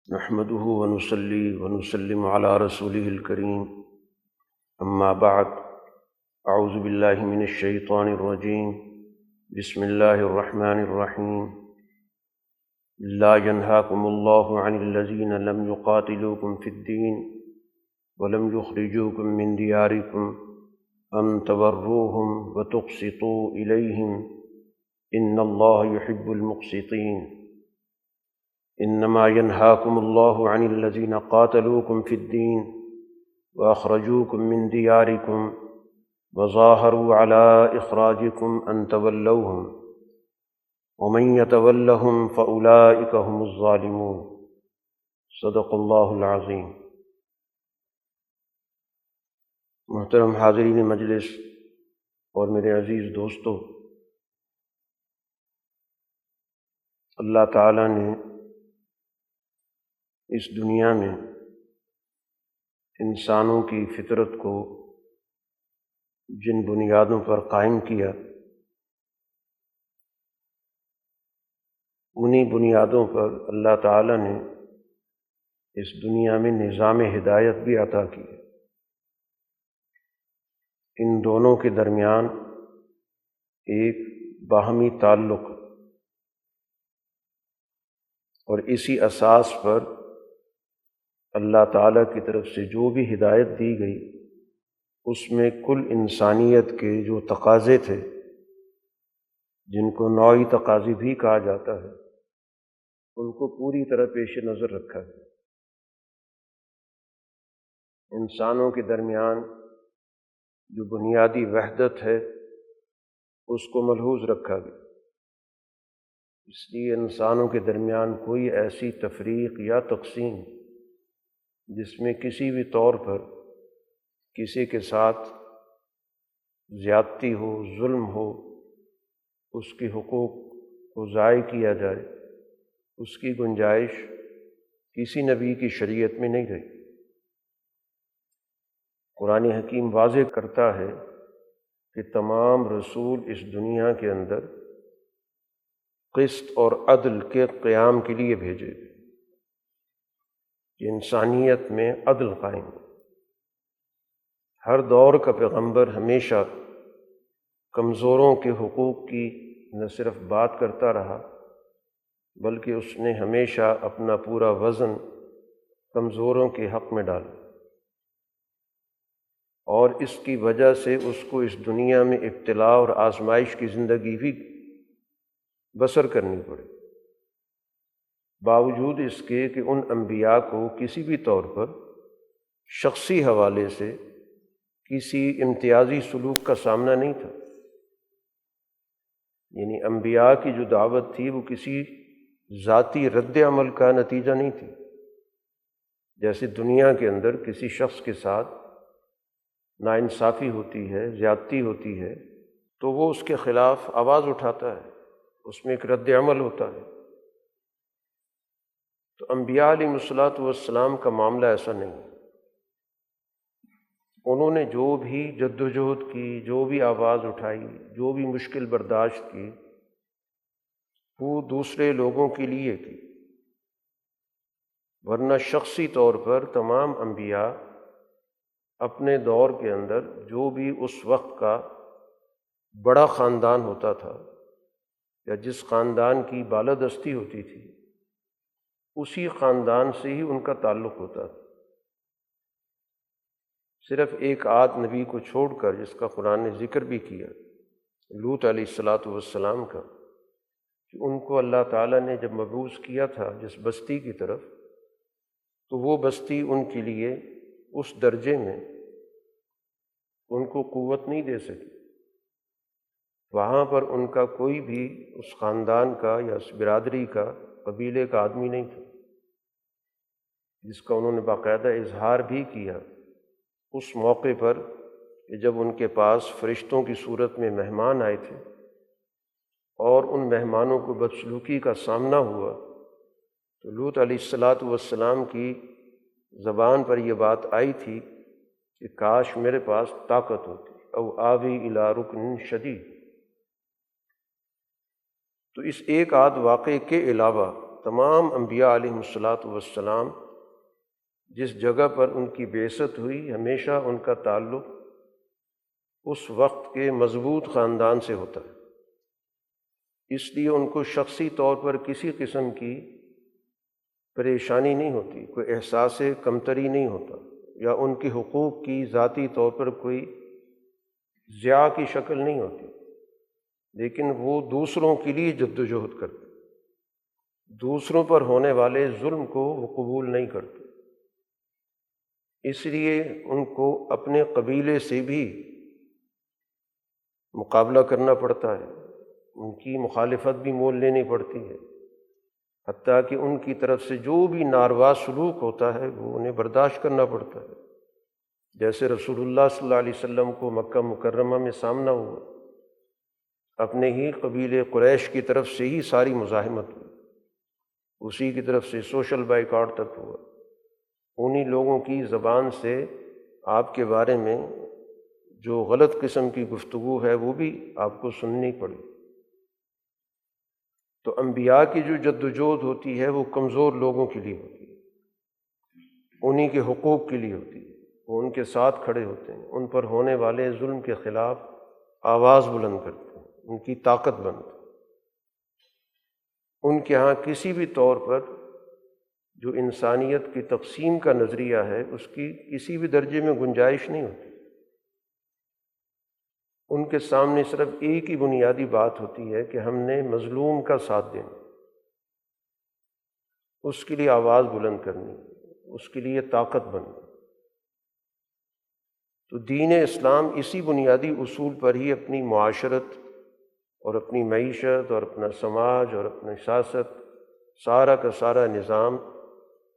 نحمده ونصلي ونسلم على رسوله الكريم أما بعد أعوذ بالله من الشيطان الرجيم بسم الله الرحمن الرحيم لا ينهاكم الله عن الذين لم يقاتلوكم في الدين ولم يخرجوكم من دياركم أن تبروهم وتقسطوا إليهم إن الله يحب المقسطين انما ينهاكم الله عن الذين قاتلوكم في الدين واخرجوكم من دياركم وظاهروا على اخراجكم ان تولوهم ومن يتولهم فاولئك هم الظالمون صدق اللہ العظیم۔ محترم حاضرین مجلس اور میرے عزیز دوستو، اللہ تعالیٰ نے اس دنیا میں انسانوں کی فطرت کو جن بنیادوں پر قائم کیا، انہی بنیادوں پر اللہ تعالیٰ نے اس دنیا میں نظام ہدایت بھی عطا کی۔ ان دونوں کے درمیان ایک باہمی تعلق، اور اسی اساس پر اللہ تعالیٰ کی طرف سے جو بھی ہدایت دی گئی اس میں کل انسانیت کے جو تقاضے تھے، جن کو نوعی تقاضے بھی کہا جاتا ہے، ان کو پوری طرح پیش نظر رکھا ہے۔ انسانوں کے درمیان جو بنیادی وحدت ہے اس کو ملحوظ رکھا گیا، اس لیے انسانوں کے درمیان کوئی ایسی تفریق یا تقسیم جس میں کسی بھی طور پر کسی کے ساتھ زیادتی ہو، ظلم ہو، اس کے حقوق کو ضائع کیا جائے، اس کی گنجائش کسی نبی کی شریعت میں نہیں رہی۔ قرآن حکیم واضح کرتا ہے کہ تمام رسول اس دنیا کے اندر قسط اور عدل کے قیام کے لیے بھیجے گئے کہ انسانیت میں عدل قائم ہو۔ ہر دور کا پیغمبر ہمیشہ کمزوروں کے حقوق کی نہ صرف بات کرتا رہا، بلکہ اس نے ہمیشہ اپنا پورا وزن کمزوروں کے حق میں ڈالا، اور اس کی وجہ سے اس کو اس دنیا میں ابتلاء اور آزمائش کی زندگی بھی بسر کرنی پڑی، باوجود اس کے کہ ان انبیاء کو کسی بھی طور پر شخصی حوالے سے کسی امتیازی سلوک کا سامنا نہیں تھا۔ یعنی انبیاء کی جو دعوت تھی وہ کسی ذاتی رد عمل کا نتیجہ نہیں تھی۔ جیسے دنیا کے اندر کسی شخص کے ساتھ ناانصافی ہوتی ہے، زیادتی ہوتی ہے، تو وہ اس کے خلاف آواز اٹھاتا ہے، اس میں ایک رد عمل ہوتا ہے۔ تو انبیاء علیہ الصلوۃ والسلام کا معاملہ ایسا نہیں۔ انہوں نے جو بھی جدوجہد کی، جو بھی آواز اٹھائی، جو بھی مشکل برداشت کی، وہ دوسرے لوگوں کے لیے کی، ورنہ شخصی طور پر تمام انبیاء اپنے دور کے اندر جو بھی اس وقت کا بڑا خاندان ہوتا تھا یا جس خاندان کی بالادستی ہوتی تھی، اسی خاندان سے ہی ان کا تعلق ہوتا تھا۔ صرف ایک آدھ نبی کو چھوڑ کر، جس کا قرآن نے ذکر بھی کیا، لوط علیہ الصلوۃ والسلام کا، کہ ان کو اللہ تعالیٰ نے جب مبعوث کیا تھا جس بستی کی طرف، تو وہ بستی ان کے لیے اس درجے میں ان کو قوت نہیں دے سکی۔ وہاں پر ان کا کوئی بھی اس خاندان کا یا اس برادری کا، قبیلے کا آدمی نہیں تھا، جس کا انہوں نے باقاعدہ اظہار بھی کیا اس موقع پر کہ جب ان کے پاس فرشتوں کی صورت میں مہمان آئے تھے اور ان مہمانوں کو بدسلوکی کا سامنا ہوا، تو لوط علیہ الصلوۃ والسلام کی زبان پر یہ بات آئی تھی کہ کاش میرے پاس طاقت ہوتی، او آوی الی رکن شدید۔ تو اس ایک آدھ واقعے کے علاوہ تمام انبیاء علیہم السلام جس جگہ پر ان کی بعثت ہوئی ہمیشہ ان کا تعلق اس وقت کے مضبوط خاندان سے ہوتا ہے، اس لیے ان کو شخصی طور پر کسی قسم کی پریشانی نہیں ہوتی، کوئی احساس کمتری نہیں ہوتا، یا ان کے حقوق کی ذاتی طور پر کوئی ضیاع کی شکل نہیں ہوتی، لیکن وہ دوسروں کے لیے جدوجہد کرتے، دوسروں پر ہونے والے ظلم کو وہ قبول نہیں کرتے، اس لیے ان کو اپنے قبیلے سے بھی مقابلہ کرنا پڑتا ہے، ان کی مخالفت بھی مول لینی پڑتی ہے، حتیٰ کہ ان کی طرف سے جو بھی ناروا سلوک ہوتا ہے وہ انہیں برداشت کرنا پڑتا ہے، جیسے رسول اللہ صلی اللہ علیہ وسلم کو مکہ مکرمہ میں سامنا ہوا، اپنے ہی قبیلے قریش کی طرف سے ہی ساری مزاحمت ہوئی، اسی کی طرف سے سوشل بائیکاٹ تک ہوا، انہی لوگوں کی زبان سے آپ کے بارے میں جو غلط قسم کی گفتگو ہے وہ بھی آپ کو سننی پڑی۔ تو انبیاء کی جو جدوجہد ہوتی ہے وہ کمزور لوگوں کے لیے ہوتی ہے، انہی کے حقوق کے لیے ہوتی ہے، وہ ان کے ساتھ کھڑے ہوتے ہیں، ان پر ہونے والے ظلم کے خلاف آواز بلند کرتے ہیں، ان کی طاقت بنتے ہیں، ان کے ہاں کسی بھی طور پر جو انسانیت کی تقسیم کا نظریہ ہے اس کی کسی بھی درجے میں گنجائش نہیں ہوتی، ان کے سامنے صرف ایک ہی بنیادی بات ہوتی ہے کہ ہم نے مظلوم کا ساتھ دینا، اس کے لیے آواز بلند کرنی، اس کے لیے طاقت بننا۔ تو دین اسلام اسی بنیادی اصول پر ہی اپنی معاشرت اور اپنی معیشت اور اپنا سماج اور اپنی سیاست سارا کا سارا نظام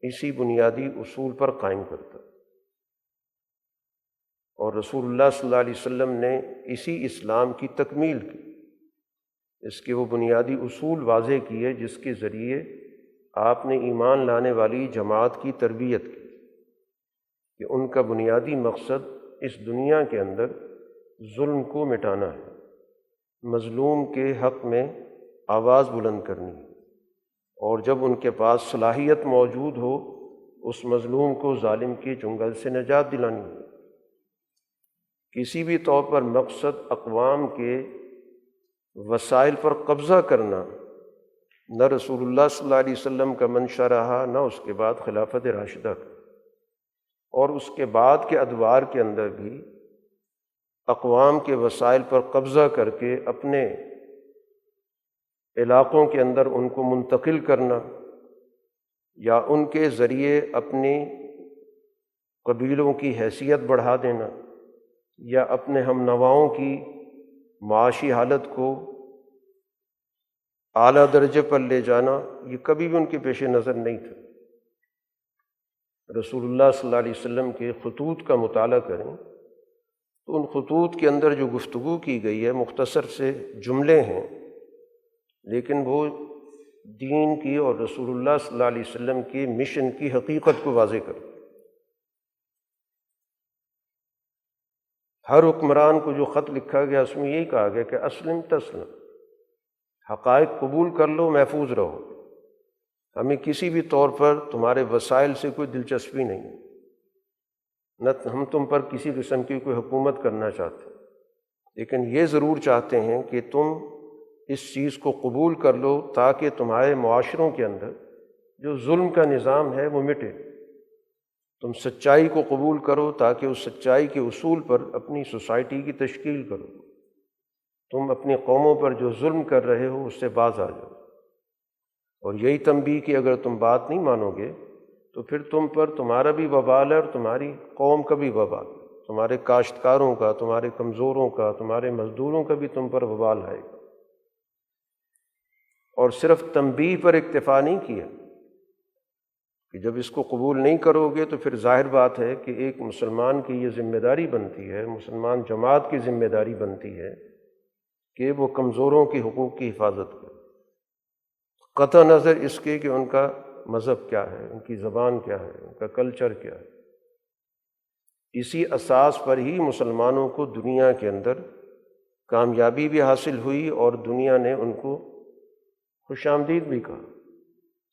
اسی بنیادی اصول پر قائم کرتا ہے، اور رسول اللہ صلی اللہ علیہ وسلم نے اسی اسلام کی تکمیل کی، اس کے وہ بنیادی اصول واضح کیے جس کے ذریعے آپ نے ایمان لانے والی جماعت کی تربیت کی، کہ ان کا بنیادی مقصد اس دنیا کے اندر ظلم کو مٹانا ہے، مظلوم کے حق میں آواز بلند کرنی ہے، اور جب ان کے پاس صلاحیت موجود ہو اس مظلوم کو ظالم کے چنگل سے نجات دلانی ہے۔ کسی بھی طور پر مقصد اقوام کے وسائل پر قبضہ کرنا نہ رسول اللہ صلی اللہ علیہ وسلم کا منشا رہا، نہ اس کے بعد خلافت راشدہ کا، اور اس کے بعد کے ادوار کے اندر بھی اقوام کے وسائل پر قبضہ کر کے اپنے علاقوں کے اندر ان کو منتقل کرنا، یا ان کے ذریعے اپنی قبیلوں کی حیثیت بڑھا دینا، یا اپنے ہم نواؤں کی معاشی حالت کو اعلیٰ درجے پر لے جانا، یہ کبھی بھی ان کے پیش نظر نہیں تھا۔ رسول اللہ صلی اللہ علیہ وسلم کے خطوط کا مطالعہ کریں تو ان خطوط کے اندر جو گفتگو کی گئی ہے مختصر سے جملے ہیں، لیکن وہ دین کی اور رسول اللہ صلی اللہ علیہ وسلم کے مشن کی حقیقت کو واضح کرتے۔ ہر حکمران کو جو خط لکھا گیا اس میں یہی کہا گیا کہ اسلم تسلم، حقائق قبول کر لو، محفوظ رہو، ہمیں کسی بھی طور پر تمہارے وسائل سے کوئی دلچسپی نہیں، نہ ہم تم پر کسی قسم کی کوئی حکومت کرنا چاہتے، لیکن یہ ضرور چاہتے ہیں کہ تم اس چیز کو قبول کر لو تاکہ تمہارے معاشروں کے اندر جو ظلم کا نظام ہے وہ مٹے، تم سچائی کو قبول کرو تاکہ اس سچائی کے اصول پر اپنی سوسائٹی کی تشکیل کرو، تم اپنی قوموں پر جو ظلم کر رہے ہو اس سے باز آ جاؤ، اور یہی تنبیہ کہ اگر تم بات نہیں مانو گے تو پھر تم پر تمہارا بھی وبال ہے اور تمہاری قوم کا بھی وبال، تمہارے کاشتکاروں کا، تمہارے کمزوروں کا، تمہارے مزدوروں کا بھی تم پر وبال آئے گا۔ اور صرف تنبیہ پر اکتفا نہیں کیا کہ جب اس کو قبول نہیں کرو گے تو پھر ظاہر بات ہے کہ ایک مسلمان کی یہ ذمہ داری بنتی ہے، مسلمان جماعت کی ذمہ داری بنتی ہے کہ وہ کمزوروں کے حقوق کی حفاظت کرے، قطع نظر اس کے کہ ان کا مذہب کیا ہے، ان کی زبان کیا ہے، ان کا کلچر کیا ہے۔ اسی اساس پر ہی مسلمانوں کو دنیا کے اندر کامیابی بھی حاصل ہوئی اور دنیا نے ان کو خوش آمدید بھی کہا۔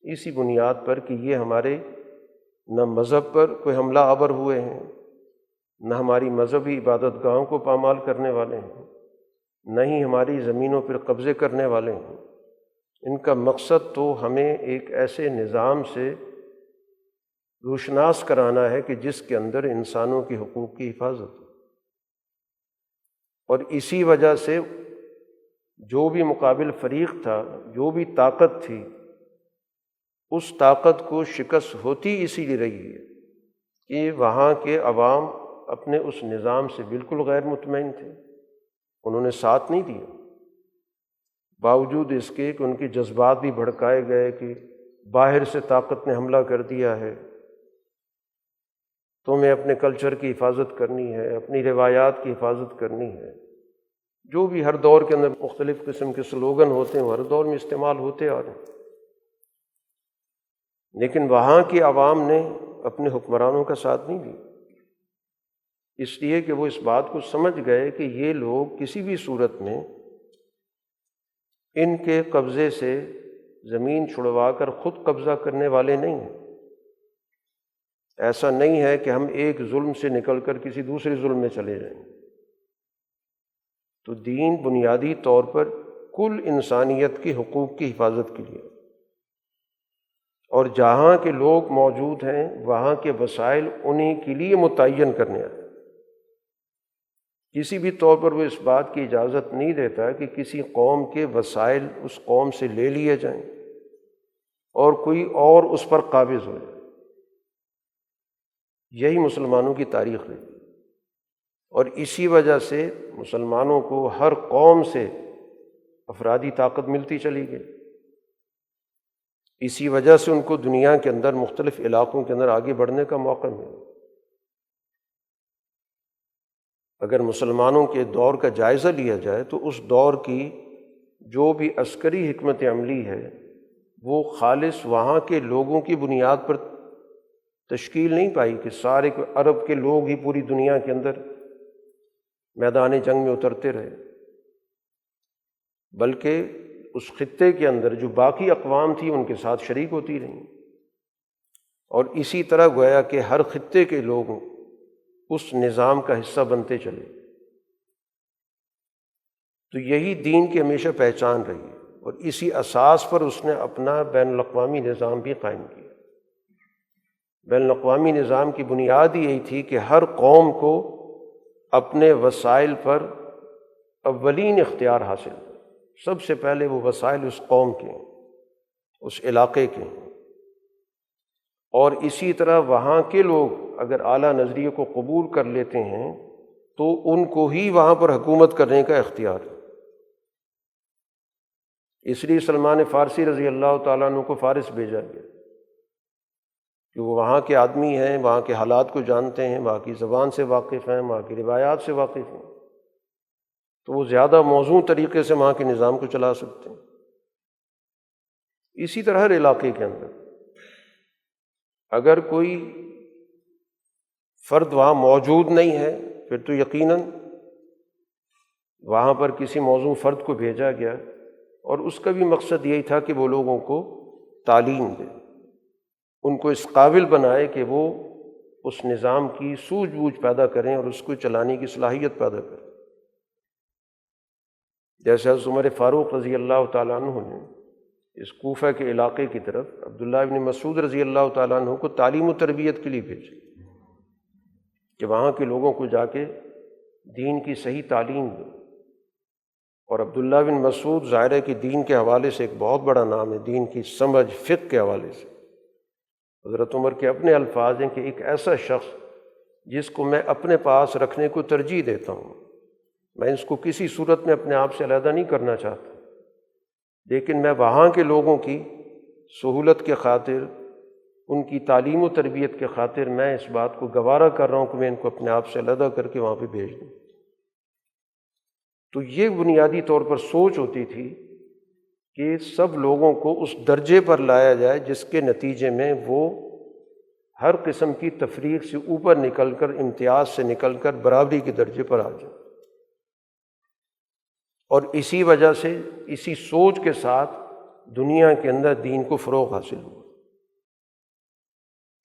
اسی بنیاد پر کہ یہ ہمارے نہ مذہب پر کوئی حملہ آور ہوئے ہیں، نہ ہماری مذہبی عبادت گاہوں کو پامال کرنے والے ہیں، نہ ہی ہماری زمینوں پر قبضے کرنے والے ہیں۔ ان کا مقصد تو ہمیں ایک ایسے نظام سے روشناس کرانا ہے کہ جس کے اندر انسانوں کے حقوق کی حفاظت ہو، اور اسی وجہ سے جو بھی مقابل فریق تھا، جو بھی طاقت تھی، اس طاقت کو شکست ہوتی اسی لیے رہی ہے کہ وہاں کے عوام اپنے اس نظام سے بالکل غیر مطمئن تھے، انہوں نے ساتھ نہیں دیا، باوجود اس کے کہ ان کے جذبات بھی بھڑکائے گئے کہ باہر سے طاقت نے حملہ کر دیا ہے، تمہیں اپنے کلچر کی حفاظت کرنی ہے، اپنی روایات کی حفاظت کرنی ہے۔ جو بھی ہر دور کے اندر مختلف قسم کے سلوگن ہوتے ہیں وہ ہر دور میں استعمال ہوتے آ رہے ہیں، لیکن وہاں کی عوام نے اپنے حکمرانوں کا ساتھ نہیں دیا، اس لیے کہ وہ اس بات کو سمجھ گئے کہ یہ لوگ کسی بھی صورت میں ان کے قبضے سے زمین چھڑوا کر خود قبضہ کرنے والے نہیں ہیں۔ ایسا نہیں ہے کہ ہم ایک ظلم سے نکل کر کسی دوسرے ظلم میں چلے جائیں۔ تو دین بنیادی طور پر کل انسانیت کے حقوق کی حفاظت کے لیے، اور جہاں کے لوگ موجود ہیں وہاں کے وسائل انہی کے لیے متعین کرنے آئے۔ کسی بھی طور پر وہ اس بات کی اجازت نہیں دیتا کہ کسی قوم کے وسائل اس قوم سے لے لیے جائیں اور کوئی اور اس پر قابض ہو جائے۔ یہی مسلمانوں کی تاریخ رہی، اور اسی وجہ سے مسلمانوں کو ہر قوم سے افرادی طاقت ملتی چلی گئی، اسی وجہ سے ان کو دنیا کے اندر مختلف علاقوں کے اندر آگے بڑھنے کا موقع ملا۔ اگر مسلمانوں کے دور کا جائزہ لیا جائے تو اس دور کی جو بھی عسکری حکمت عملی ہے وہ خالص وہاں کے لوگوں کی بنیاد پر تشکیل نہیں پائی کہ سارے عرب کے لوگ ہی پوری دنیا کے اندر میدان جنگ میں اترتے رہے، بلکہ اس خطے کے اندر جو باقی اقوام تھی ان کے ساتھ شریک ہوتی رہیں، اور اسی طرح گویا کہ ہر خطے کے لوگ اس نظام کا حصہ بنتے چلے۔ تو یہی دین کی ہمیشہ پہچان رہی ہے، اور اسی اساس پر اس نے اپنا بین الاقوامی نظام بھی قائم کیا۔ بین الاقوامی نظام کی بنیاد ہی یہی تھی کہ ہر قوم کو اپنے وسائل پر اولین اختیار حاصل ہو، سب سے پہلے وہ وسائل اس قوم کے ہیں، اس علاقے کے ہیں، اور اسی طرح وہاں کے لوگ اگر اعلیٰ نظریے کو قبول کر لیتے ہیں تو ان کو ہی وہاں پر حکومت کرنے کا اختیار ہے۔ اس لیے سلمان فارسی رضی اللہ تعالیٰ عنہ کو فارس بھیجا گیا کہ وہ وہاں کے آدمی ہیں، وہاں کے حالات کو جانتے ہیں، وہاں کی زبان سے واقف ہیں، وہاں کی روایات سے واقف ہیں، تو وہ زیادہ موزوں طریقے سے وہاں کے نظام کو چلا سکتے ہیں۔ اسی طرح ہر علاقے کے اندر اگر کوئی فرد وہاں موجود نہیں ہے پھر تو یقیناً وہاں پر کسی موزوں فرد کو بھیجا گیا، اور اس کا بھی مقصد یہی تھا کہ وہ لوگوں کو تعلیم دے، ان کو اس قابل بنائے کہ وہ اس نظام کی سوجھ بوجھ پیدا کریں اور اس کو چلانے کی صلاحیت پیدا کریں۔ جیسے حضرت عمر فاروق رضی اللہ تعالیٰ عنہ نے اس کوفہ کے علاقے کی طرف عبداللہ ابن مسعود رضی اللہ تعالیٰ عنہ کو تعلیم و تربیت کے لیے بھیجا کہ وہاں کے لوگوں کو جا کے دین کی صحیح تعلیم دو۔ اور عبداللہ بن مسعود ظاہر ہے کہ دین کے حوالے سے ایک بہت بڑا نام ہے، دین کی سمجھ فقہ کے حوالے سے۔ حضرت عمر کے اپنے الفاظ ہیں کہ ایک ایسا شخص جس کو میں اپنے پاس رکھنے کو ترجیح دیتا ہوں، میں اس کو کسی صورت میں اپنے آپ سے علیحدہ نہیں کرنا چاہتا، لیکن میں وہاں کے لوگوں کی سہولت کے خاطر، ان کی تعلیم و تربیت کے خاطر میں اس بات کو گوارا کر رہا ہوں کہ میں ان کو اپنے آپ سے علیحدہ کر کے وہاں پہ بھیج دوں۔ تو یہ بنیادی طور پر سوچ ہوتی تھی کہ سب لوگوں کو اس درجے پر لایا جائے جس کے نتیجے میں وہ ہر قسم کی تفریق سے اوپر نکل کر، امتیاز سے نکل کر برابری کے درجے پر آ جائے۔ اور اسی وجہ سے، اسی سوچ کے ساتھ دنیا کے اندر دین کو فروغ حاصل ہوا۔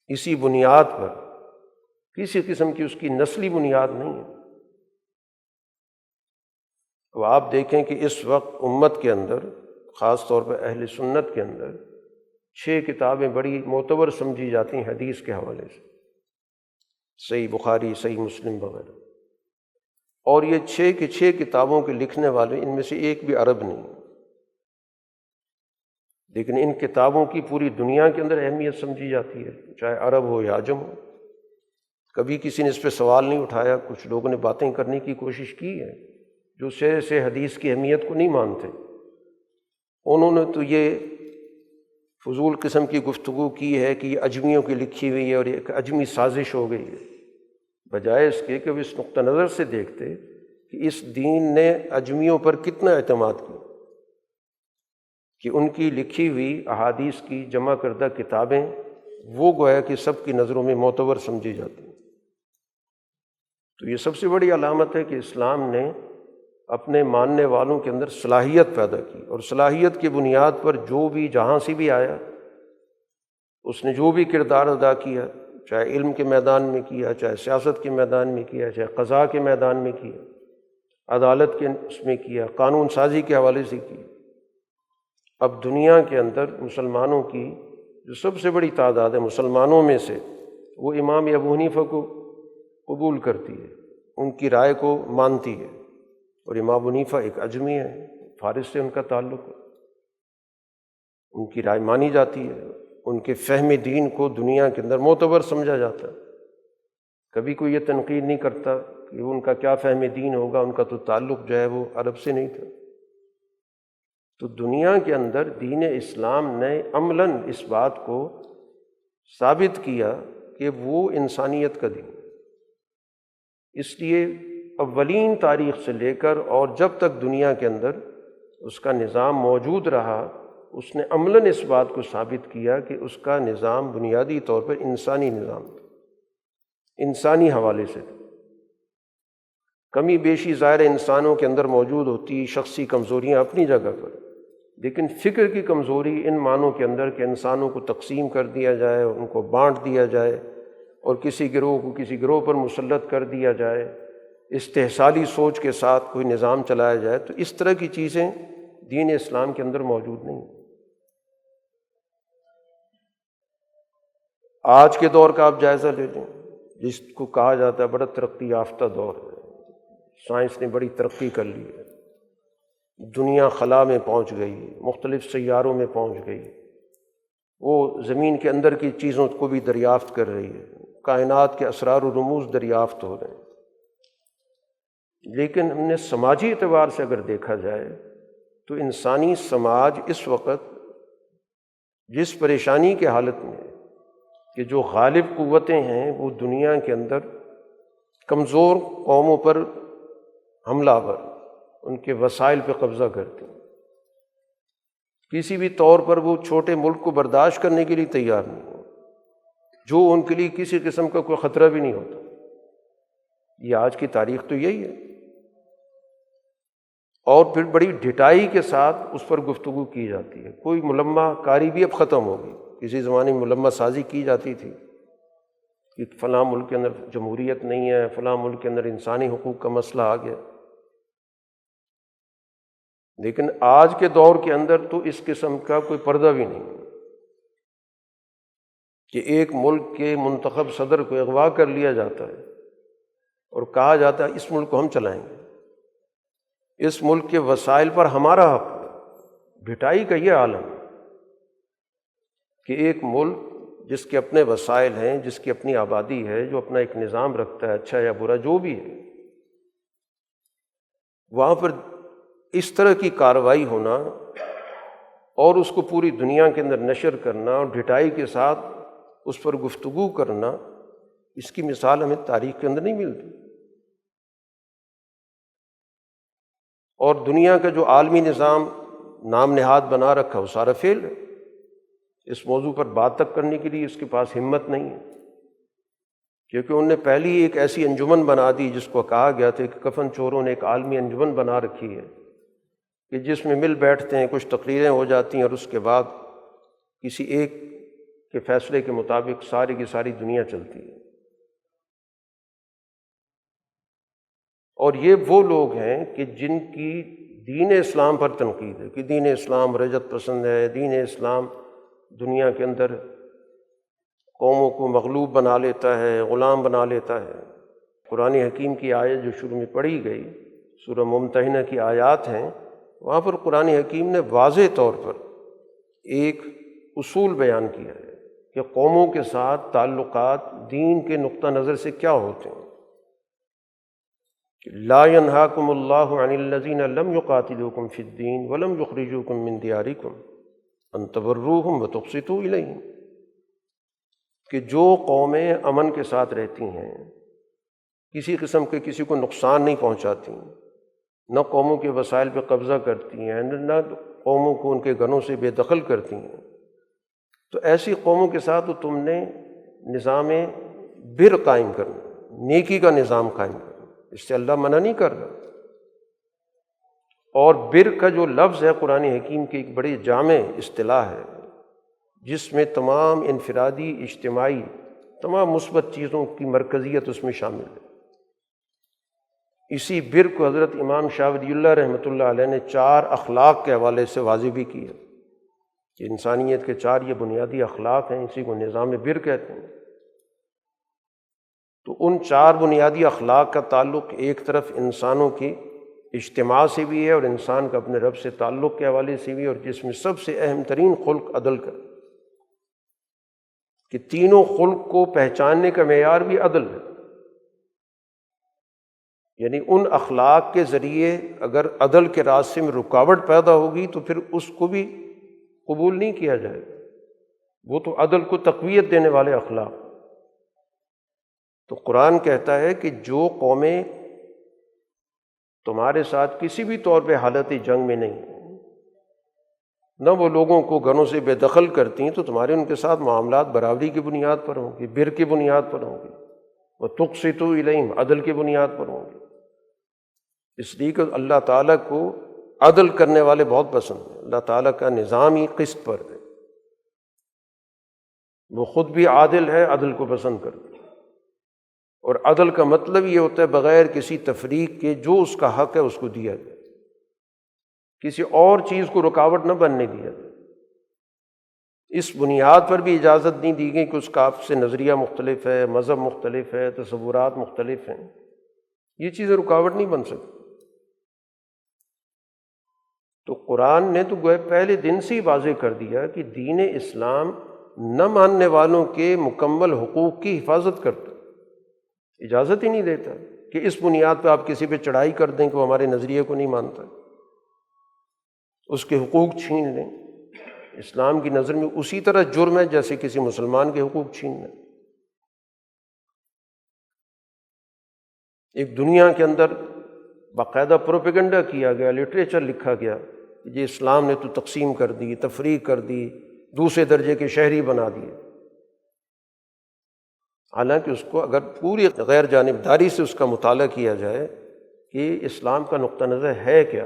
اسی بنیاد پر، کسی قسم کی اس کی نسلی بنیاد نہیں ہے۔ تو آپ دیکھیں کہ اس وقت امت کے اندر، خاص طور پر اہل سنت کے اندر، 6 کتابیں بڑی معتبر سمجھی جاتی ہیں حدیث کے حوالے سے، صحیح بخاری، صحیح مسلم وغیرہ، اور یہ 6 کی 6 کتابوں کے لکھنے والے ان میں سے ایک بھی عرب نہیں، لیکن ان کتابوں کی پوری دنیا کے اندر اہمیت سمجھی جاتی ہے، چاہے عرب ہو یا عجم ہو۔ کبھی کسی نے اس پہ سوال نہیں اٹھایا۔ کچھ لوگوں نے باتیں کرنے کی کوشش کی ہے جو سے حدیث کی اہمیت کو نہیں مانتے، انہوں نے تو یہ فضول قسم کی گفتگو کی ہے کہ یہ اجمیوں کی لکھی ہوئی ہے اور یہ ایک اجمی سازش ہو گئی ہے، بجائے اس کے کہ وہ اس نقطہ نظر سے دیکھتے کہ اس دین نے اجمیوں پر کتنا اعتماد کیا، کہ ان کی لکھی ہوئی احادیث کی جمع کردہ کتابیں وہ گویا کہ سب کی نظروں میں معتبر سمجھی جاتی ہیں۔ تو یہ سب سے بڑی علامت ہے کہ اسلام نے اپنے ماننے والوں کے اندر صلاحیت پیدا کی، اور صلاحیت کی بنیاد پر جو بھی جہاں سے بھی آیا، اس نے جو بھی کردار ادا کیا، چاہے علم کے میدان میں کیا، چاہے سیاست کے میدان میں کیا، چاہے قضاء کے میدان میں کیا، عدالت کے اس میں کیا، قانون سازی کے حوالے سے کیا۔ اب دنیا کے اندر مسلمانوں کی جو سب سے بڑی تعداد ہے مسلمانوں میں سے، وہ امام ابو حنیفہ کو قبول کرتی ہے، ان کی رائے کو مانتی ہے، اور امام ابو حنیفہ ایک اجمی ہے، فارس سے ان کا تعلق ہے، ان کی رائے مانی جاتی ہے، ان کے فہم دین کو دنیا کے اندر معتبر سمجھا جاتا ہے۔ کبھی کوئی یہ تنقید نہیں کرتا کہ ان کا کیا فہم دین ہوگا، ان کا تو تعلق جو ہے وہ عرب سے نہیں تھا۔ تو دنیا کے اندر دین اسلام نے عملاً اس بات کو ثابت کیا کہ وہ انسانیت کا دین، اس لیے اولین تاریخ سے لے کر اور جب تک دنیا کے اندر اس کا نظام موجود رہا، اس نے عملاً اس بات کو ثابت کیا کہ اس کا نظام بنیادی طور پر انسانی نظام تھا، انسانی حوالے سے تھا۔ کمی بیشی ظاہر انسانوں کے اندر موجود ہوتی، شخصی کمزوریاں اپنی جگہ پر، لیکن فکر کی کمزوری ان معنوں کے اندر کہ انسانوں کو تقسیم کر دیا جائے، ان کو بانٹ دیا جائے، اور کسی گروہ کو کسی گروہ پر مسلط کر دیا جائے، استحصالی سوچ کے ساتھ کوئی نظام چلایا جائے، تو اس طرح کی چیزیں دین اسلام کے اندر موجود نہیں۔ آج کے دور کا آپ جائزہ لے لیں، جس کو کہا جاتا ہے بڑا ترقی یافتہ دور ہے، سائنس نے بڑی ترقی کر لی ہے، دنیا خلا میں پہنچ گئی، مختلف سیاروں میں پہنچ گئی، وہ زمین کے اندر کی چیزوں کو بھی دریافت کر رہی ہے، کائنات کے اسرار و رموز دریافت ہو رہے ہیں، لیکن ہم نے سماجی اعتبار سے اگر دیکھا جائے تو انسانی سماج اس وقت جس پریشانی کے حالت میں ہے کہ جو غالب قوتیں ہیں وہ دنیا کے اندر کمزور قوموں پر حملہ آور، ان کے وسائل پہ قبضہ کرتے ہیں، کسی بھی طور پر وہ چھوٹے ملک کو برداشت کرنے کے لیے تیار نہیں ہو، جو ان کے لیے کسی قسم کا کوئی خطرہ بھی نہیں ہوتا۔ یہ آج کی تاریخ تو یہی ہے، اور پھر بڑی ڈھٹائی کے ساتھ اس پر گفتگو کی جاتی ہے۔ کوئی ملمہ کاری بھی اب ختم ہوگی، کسی زمانے میں ملمہ سازی کی جاتی تھی کہ فلاں ملک کے اندر جمہوریت نہیں ہے، فلاں ملک کے اندر انسانی حقوق کا مسئلہ آ گیا، لیکن آج کے دور کے اندر تو اس قسم کا کوئی پردہ بھی نہیں کہ ایک ملک کے منتخب صدر کو اغوا کر لیا جاتا ہے اور کہا جاتا ہے اس ملک کو ہم چلائیں گے، اس ملک کے وسائل پر ہمارا حق ہے۔ بھٹائی کا یہ عالم ہے کہ ایک ملک جس کے اپنے وسائل ہیں، جس کی اپنی آبادی ہے، جو اپنا ایک نظام رکھتا ہے، اچھا یا برا جو بھی ہے، وہاں پر اس طرح کی کارروائی ہونا اور اس کو پوری دنیا کے اندر نشر کرنا اور ڈھٹائی کے ساتھ اس پر گفتگو کرنا، اس کی مثال ہمیں تاریخ کے اندر نہیں ملتی۔ اور دنیا کا جو عالمی نظام نام نہاد بنا رکھا وہ سارا فیل ہے، اس موضوع پر بات تک کرنے کے لیے اس کے پاس ہمت نہیں ہے، کیونکہ انہوں نے پہلی ایک ایسی انجمن بنا دی جس کو کہا گیا تھا کہ کفن چوروں نے ایک عالمی انجمن بنا رکھی ہے، کہ جس میں مل بیٹھتے ہیں، کچھ تقریریں ہو جاتی ہیں اور اس کے بعد کسی ایک کے فیصلے کے مطابق ساری کی ساری دنیا چلتی ہے۔ اور یہ وہ لوگ ہیں کہ جن کی دین اسلام پر تنقید ہے کہ دین اسلام رجعت پسند ہے، دین اسلام دنیا کے اندر قوموں کو مغلوب بنا لیتا ہے، غلام بنا لیتا ہے۔ قرآن حکیم کی آیت جو شروع میں پڑھی گئی سورہ ممتحنہ کی آیات ہیں، وہاں پر قرآن حکیم نے واضح طور پر ایک اصول بیان کیا ہے کہ قوموں کے ساتھ تعلقات دین کے نقطہ نظر سے کیا ہوتے ہیں۔ لا ینہاکم اللہ عن الذین لم یقاتلوکم فی الدین ولم یخرجوکم من دیارکم ان تبروہم وتقسطوا الیہم، کہ جو قومیں امن کے ساتھ رہتی ہیں، کسی قسم کے کسی کو نقصان نہیں پہنچاتی، نہ قوموں کے وسائل پہ قبضہ کرتی ہیں، نہ قوموں کو ان کے گھروں سے بے دخل کرتی ہیں، تو ایسی قوموں کے ساتھ تو تم نے نظام بر قائم کرنا، نیکی کا نظام قائم کرنا، اس سے اللہ منع نہیں کر رہا۔ اور بر کا جو لفظ ہے قرآن حکیم کی ایک بڑی جامع اصطلاح ہے، جس میں تمام انفرادی، اجتماعی، تمام مثبت چیزوں کی مرکزیت اس میں شامل ہے۔ اسی بر کو حضرت امام شاہ ولی اللہ رحمۃ اللہ علیہ نے 4 اخلاق کے حوالے سے واضح بھی کیا کہ انسانیت کے 4 یہ بنیادی اخلاق ہیں، اسی کو نظام بر کہتے ہیں۔ تو ان 4 بنیادی اخلاق کا تعلق ایک طرف انسانوں کی اجتماع سے بھی ہے اور انسان کا اپنے رب سے تعلق کے حوالے سے بھی، اور جس میں سب سے اہم ترین خلق عدل کا، کہ تینوں خلق کو پہچاننے کا معیار بھی عدل ہے۔ یعنی ان اخلاق کے ذریعے اگر عدل کے راستے میں رکاوٹ پیدا ہوگی تو پھر اس کو بھی قبول نہیں کیا جائے گا۔ وہ تو عدل کو تقویت دینے والے اخلاق۔ تو قرآن کہتا ہے کہ جو قومیں تمہارے ساتھ کسی بھی طور پہ حالت جنگ میں نہیں ہیں، نہ وہ لوگوں کو گھروں سے بے دخل کرتی ہیں، تو تمہارے ان کے ساتھ معاملات برابری کی بنیاد پر ہوں گے، بر کی بنیاد پر ہوں گے، وتقسطوا الیہم عدل کی بنیاد پر ہوں گے۔ اس لیے کہ اللہ تعالیٰ کو عدل کرنے والے بہت پسند ہیں۔ اللہ تعالیٰ کا نظام ہی قسط پر ہے، وہ خود بھی عادل ہے، عدل کو پسند کرتا ہے۔ اور عدل کا مطلب یہ ہوتا ہے بغیر کسی تفریق کے جو اس کا حق ہے اس کو دیا جائے، کسی اور چیز کو رکاوٹ نہ بننے دیا جائے۔ اس بنیاد پر بھی اجازت نہیں دی گئی کہ اس کا آپ سے نظریہ مختلف ہے، مذہب مختلف ہے، تصورات مختلف ہیں، یہ چیزیں رکاوٹ نہیں بن سکتی۔ تو قرآن نے تو گویا پہلے دن سے ہی واضح کر دیا کہ دین اسلام نہ ماننے والوں کے مکمل حقوق کی حفاظت کرتا، اجازت ہی نہیں دیتا کہ اس بنیاد پہ آپ کسی پہ چڑھائی کر دیں کہ وہ ہمارے نظریے کو نہیں مانتا، اس کے حقوق چھین لیں۔ اسلام کی نظر میں اسی طرح جرم ہے جیسے کسی مسلمان کے حقوق چھیننا۔ ایک دنیا کے اندر باقاعدہ پروپیگنڈا کیا گیا، لٹریچر لکھا گیا کہ یہ اسلام نے تو تقسیم کر دی، تفریق کر دی، دوسرے درجے کے شہری بنا دیے۔ حالانکہ اس کو اگر پوری غیر جانبداری سے اس کا مطالعہ کیا جائے کہ اسلام کا نقطہ نظر ہے کیا،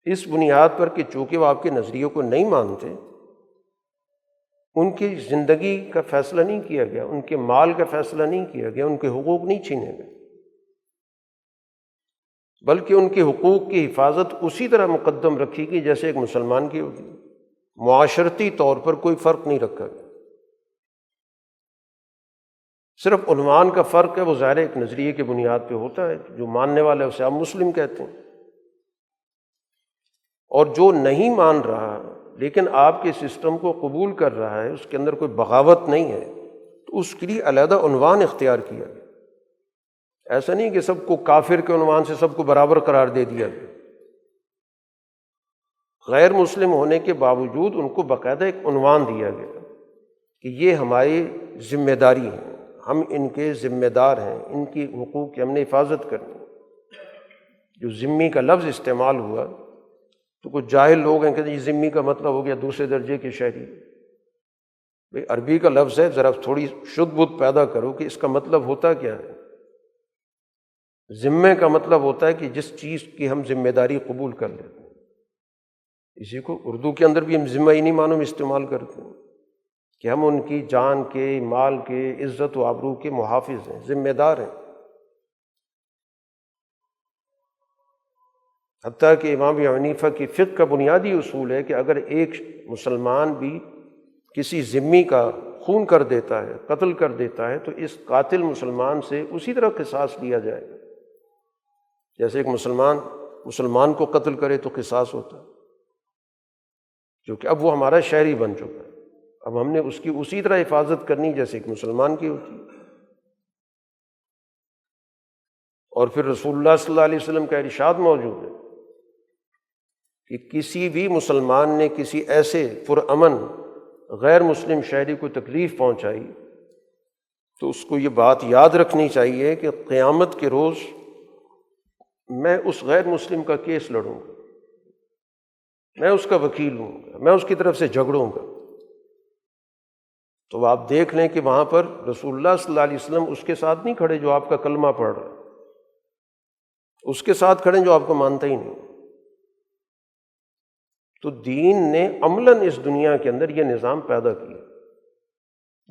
اس بنیاد پر کہ چونکہ وہ آپ کے نظریوں کو نہیں مانتے، ان کی زندگی کا فیصلہ نہیں کیا گیا، ان کے مال کا فیصلہ نہیں کیا گیا، ان کے حقوق نہیں چھینے گئے، بلکہ ان کے حقوق کی حفاظت اسی طرح مقدم رکھی گئی جیسے ایک مسلمان کی ہوتی۔ معاشرتی طور پر کوئی فرق نہیں رکھا گیا، صرف عنوان کا فرق ہے، وہ ظاہر ایک نظریے کی بنیاد پہ ہوتا ہے، جو ماننے والا ہے اسے آپ مسلم کہتے ہیں، اور جو نہیں مان رہا لیکن آپ کے سسٹم کو قبول کر رہا ہے، اس کے اندر کوئی بغاوت نہیں ہے، تو اس کے لیے علیحدہ عنوان اختیار کیا گیا۔ ایسا نہیں کہ سب کو کافر کے عنوان سے سب کو برابر قرار دے دیا گیا، غیر مسلم ہونے کے باوجود ان کو باقاعدہ ایک عنوان دیا گیا کہ یہ ہماری ذمہ داری ہے، ہم ان کے ذمہ دار ہیں، ان کی حقوق کی ہم نے حفاظت کرنی۔ جو ذمہ کا لفظ استعمال ہوا تو کچھ جاہل لوگ ہیں کہ یہ ذمہ کا مطلب ہو گیا دوسرے درجے کے شہری۔ بھئی عربی کا لفظ ہے، ذرا تھوڑی شدھ بدھ پیدا کرو کہ اس کا مطلب ہوتا کیا ہے۔ ذمے کا مطلب ہوتا ہے کہ جس چیز کی ہم ذمہ داری قبول کر لیتے ہیں، اسی کو اردو کے اندر بھی ہم ذمہ نہیں معلوم استعمال کرتے ہیں کہ ہم ان کی جان کے، مال کے، عزت و آبرو کے محافظ ہیں، ذمہ دار ہیں۔ حتیٰ کہ امام ابو حنیفہ کی فقہ کا بنیادی اصول ہے کہ اگر ایک مسلمان بھی کسی ذمی کا خون کر دیتا ہے، قتل کر دیتا ہے، تو اس قاتل مسلمان سے اسی طرح قصاص لیا جائے گا، جیسے ایک مسلمان کو قتل کرے تو قصاص ہوتا ہے، کیونکہ اب وہ ہمارا شہری بن چکا ہے، اب ہم نے اس کی اسی طرح حفاظت کرنی جیسے ایک مسلمان کی ہوتی ہے۔ اور پھر رسول اللہ صلی اللہ علیہ وسلم کا ارشاد موجود ہے کہ کسی بھی مسلمان نے کسی ایسے پرامن غیر مسلم شہری کو تکلیف پہنچائی تو اس کو یہ بات یاد رکھنی چاہیے کہ قیامت کے روز میں اس غیر مسلم کا کیس لڑوں گا، میں اس کا وکیل ہوں گا، میں اس کی طرف سے جھگڑوں گا۔ تو آپ دیکھ لیں کہ وہاں پر رسول اللہ صلی اللہ علیہ وسلم اس کے ساتھ نہیں کھڑے جو آپ کا کلمہ پڑھ رہا ہے، اس کے ساتھ کھڑے جو آپ کو مانتا ہی نہیں۔ تو دین نے عملاً اس دنیا کے اندر یہ نظام پیدا کیا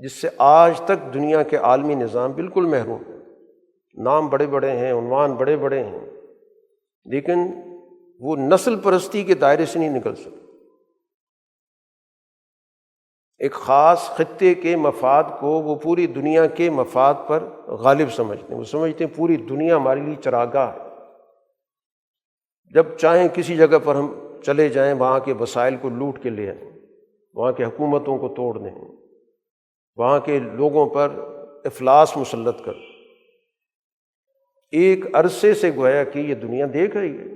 جس سے آج تک دنیا کے عالمی نظام بالکل محروم ہے۔ نام بڑے بڑے ہیں، عنوان بڑے بڑے ہیں، لیکن وہ نسل پرستی کے دائرے سے نہیں نکل سکتے۔ ایک خاص خطے کے مفاد کو وہ پوری دنیا کے مفاد پر غالب سمجھتے ہیں، وہ سمجھتے ہیں پوری دنیا ہمارے لیے چراگاہ ہے، جب چاہیں کسی جگہ پر ہم چلے جائیں وہاں کے وسائل کو لوٹ کے لے آئیں، وہاں کی حکومتوں کو توڑ دیں، وہاں کے لوگوں پر افلاس مسلط کر۔ ایک عرصے سے گویا کہ یہ دنیا دیکھ رہی ہے،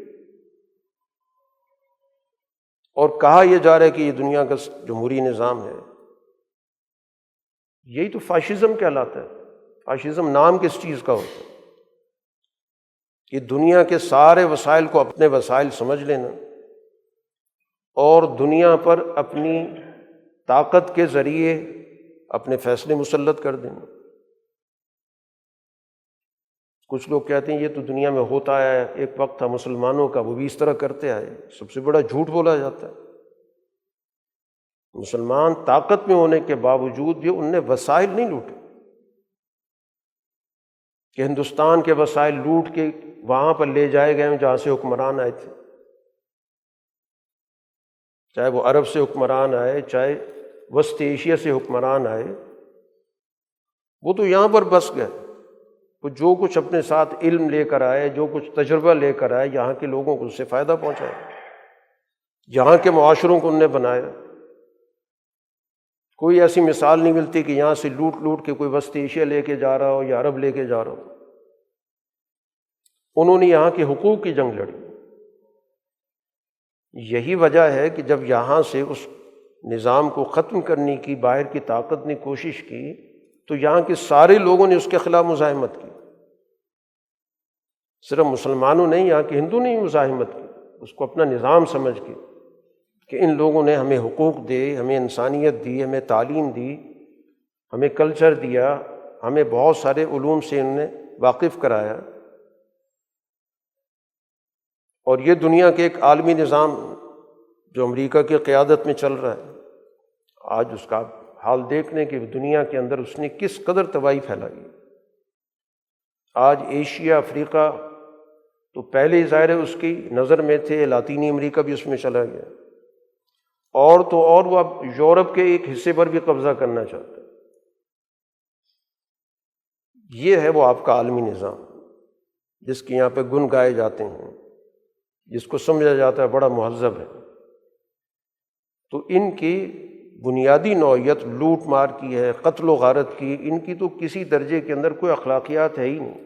اور کہا یہ جا رہا ہے کہ یہ دنیا کا جمہوری نظام ہے۔ یہی تو فاشزم کہلاتا ہے۔ فاشزم نام کس چیز کا ہوتا ہے؟ کہ دنیا کے سارے وسائل کو اپنے وسائل سمجھ لینا اور دنیا پر اپنی طاقت کے ذریعے اپنے فیصلے مسلط کر دینا۔ کچھ لوگ کہتے ہیں یہ تو دنیا میں ہوتا ہے، ایک وقت تھا مسلمانوں کا، وہ بھی اس طرح کرتے آئے۔ سب سے بڑا جھوٹ بولا جاتا ہے۔ مسلمان طاقت میں ہونے کے باوجود بھی ان نے وسائل نہیں لوٹے کہ ہندوستان کے وسائل لوٹ کے وہاں پر لے جائے گئے جہاں سے حکمران آئے تھے، چاہے وہ عرب سے حکمران آئے، چاہے وسط ایشیا سے حکمران آئے، وہ تو یہاں پر بس گئے۔ وہ جو کچھ اپنے ساتھ علم لے کر آئے، جو کچھ تجربہ لے کر آئے، یہاں کے لوگوں کو اس سے فائدہ پہنچایا، یہاں کے معاشروں کو انہوں نے بنایا۔ کوئی ایسی مثال نہیں ملتی کہ یہاں سے لوٹ لوٹ کے کوئی وسط ایشیا لے کے جا رہا ہو یا عرب لے کے جا رہا ہو۔ انہوں نے یہاں کے حقوق کی جنگ لڑی۔ یہی وجہ ہے کہ جب یہاں سے اس نظام کو ختم کرنے کی باہر کی طاقت نے کوشش کی تو یہاں کے سارے لوگوں نے اس کے خلاف مزاحمت کی۔ صرف مسلمانوں نے، یہاں کے ہندو نے ہی مزاحمت کی، اس کو اپنا نظام سمجھ کے کہ ان لوگوں نے ہمیں حقوق دے، ہمیں انسانیت دی، ہمیں تعلیم دی، ہمیں کلچر دیا، ہمیں بہت سارے علوم سے انہوں نے واقف کرایا، اور یہ دنیا کے ایک عالمی نظام جو امریکہ کی قیادت میں چل رہا ہے، آج اس کا حال دیکھ لیں کہ دنیا کے اندر اس نے کس قدر تباہی پھیلائی۔ آج ایشیا، افریقہ تو پہلے ہی ظاہر ہے اس کی نظر میں تھے، لاطینی امریکہ بھی اس میں چلا گیا، اور تو اور وہ اب یورپ کے ایک حصے پر بھی قبضہ کرنا چاہتا ہے۔ یہ ہے وہ آپ کا عالمی نظام جس کے یہاں پہ گن گائے جاتے ہیں، جس کو سمجھا جاتا ہے بڑا مہذب ہے۔ تو ان کی بنیادی نوعیت لوٹ مار کی ہے، قتل و غارت کی، ان کی تو کسی درجے کے اندر کوئی اخلاقیات ہے ہی نہیں۔